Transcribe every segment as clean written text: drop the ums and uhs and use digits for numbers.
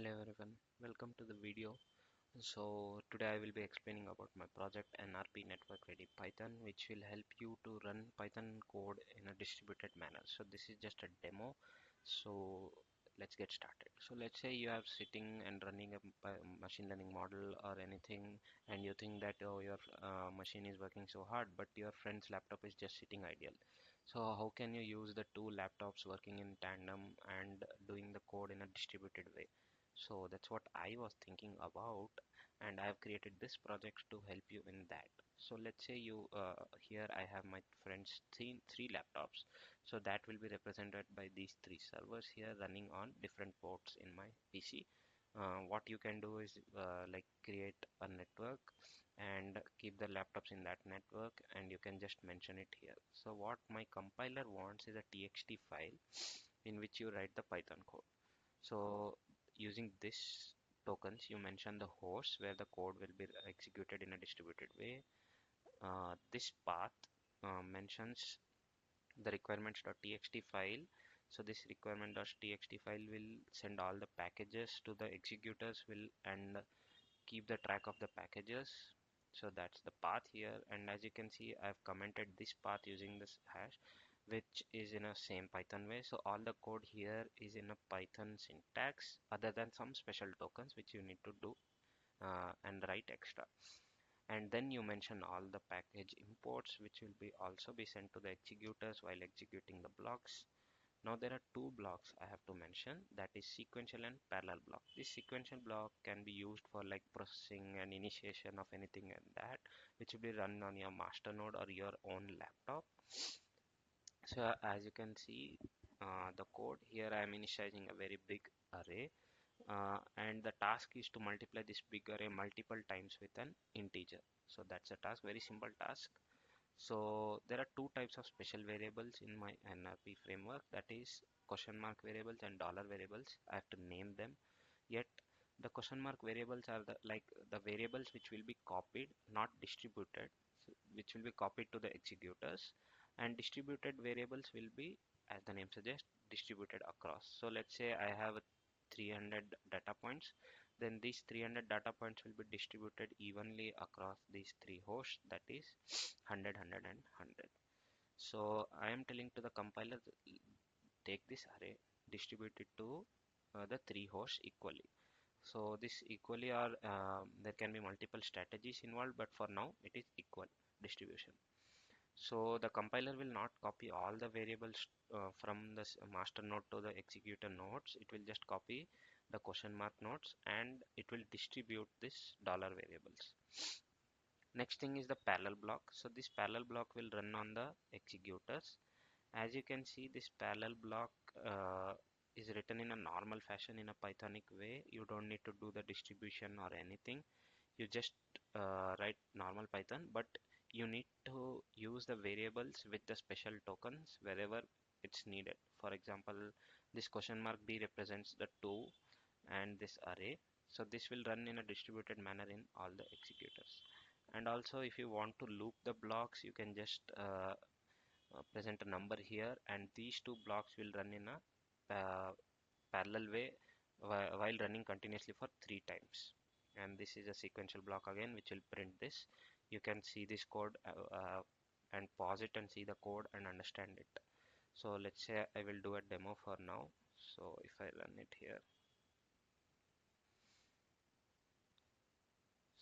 Hello everyone, welcome to the video. So today I will be explaining about my project NRP NetworkReadyPython, which will help you to run Python code in a distributed manner. So this is just a demo. So let's get started. So let's say you are sitting and running a machine learning model or anything, and you think that your machine is working so hard, but your friend's laptop is just sitting idle. So how can you use the two laptops working in tandem and doing the code in a distributed way? So that's what I was thinking about, and I have created this project to help you in that. So let's say you here I have my friend's three laptops. So that will be represented by these three servers here running on different ports in my PC. What you can do is like create a network and keep the laptops in that network, and you can just mention it here. So what my compiler wants is a txt file in which you write the Python code. So using this tokens, you mention the host where the code will be executed in a distributed way. This path mentions the requirements.txt file. So this requirement.txt file will send all the packages to the executors will and keep the track of the packages. So that's the path here, and as you can see I've commented this path using this hash, which is in a same Python way. So all the code here is in a Python syntax other than some special tokens which you need to do and write extra. And then you mention all the package imports which will be also be sent to the executors while executing the blocks. Now there are two blocks I have to mention, that is sequential and parallel block. This sequential block can be used for like processing and initiation of anything and that, which will be run on your master node or your own laptop. So as you can see the code here, I am initializing a very big array, and the task is to multiply this big array multiple times with an integer. So that's a task, very simple task. So there are two types of special variables in my NRP framework, that is question mark variables and dollar variables. I have to name them. Yet the question mark variables are the like the variables which will be copied, not distributed, so which will be copied to the executors, and distributed variables will be, as the name suggests, distributed across. So let's say I have 300 data points, then these 300 data points will be distributed evenly across these three hosts, that is 100, 100 and 100. So I am telling to the compiler, take this array, distribute it to the three hosts equally. So this equally are there can be multiple strategies involved, but for now it is equal distribution. So the compiler will not copy all the variables from the master node to the executor nodes. It will just copy the question mark nodes and it will distribute this dollar variables. Next thing is the parallel block. So this parallel block will run on the executors. As you can see, this parallel block is written in a normal fashion in a Pythonic way. You don't need to do the distribution or anything. You just write normal Python, but you need to use the variables with the special tokens wherever it's needed. For example, this question mark b represents the 2 and this array. So this will run in a distributed manner in all the executors. And also if you want to loop the blocks, you can just present a number here, and these two blocks will run in a parallel way while running continuously for 3 times. And this is a sequential block again which will print this. You can see this code and pause it and see the code and understand it. So let's say I will do a demo for now. So if I run it here,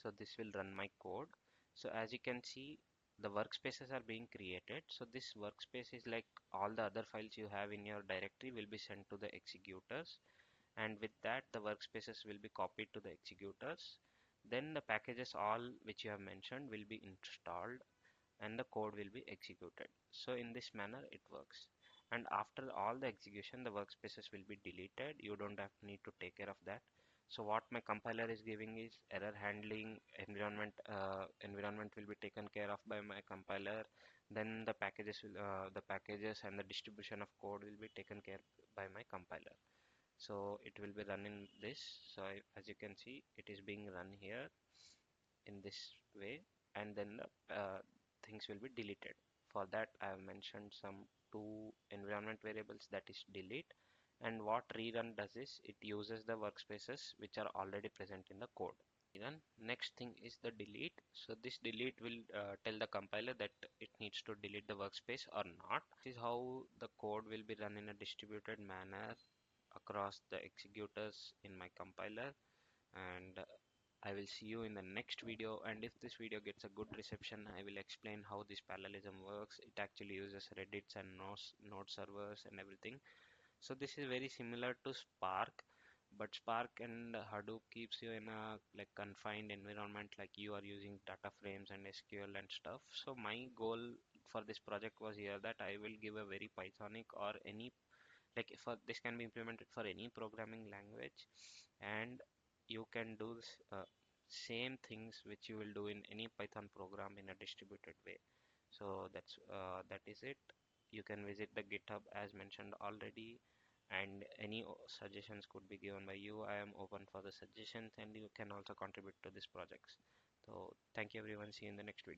so this will run my code. So as you can see, the workspaces are being created. So this workspace is like all the other files you have in your directory will be sent to the executors, and with that the workspaces will be copied to the executors. Then the packages all which you have mentioned will be installed and the code will be executed. So in this manner it works, and after all the execution the workspaces will be deleted. You don't have need to take care of that. So what my compiler is giving is error handling, environment will be taken care of by my compiler. Then the packages and the distribution of code will be taken care by my compiler. So it will be run in this. So as you can see, it is being run here in this way, and then the things will be deleted. For that I have mentioned some two environment variables, that is delete And what rerun does is it uses the workspaces which are already present in the code. Then next thing is the delete. So this delete will tell the compiler that it needs to delete the workspace or not. This is how the code will be run in a distributed manner across the executors in my compiler. And I will see you in the next video, and if this video gets a good reception, I will explain how this parallelism works. It actually uses Reddits and node servers and everything. So this is very similar to Spark, but Spark and Hadoop keeps you in a like confined environment, like you are using DataFrames and SQL and stuff. So my goal for this project was here that I will give a very Pythonic or any like for this can be implemented for any programming language, and you can do this, same things which you will do in any Python program in a distributed way. So that is it. You can visit the GitHub as mentioned already, and any suggestions could be given by you. I am open for the suggestions, and you can also contribute to these projects. So thank you everyone. See you in the next video.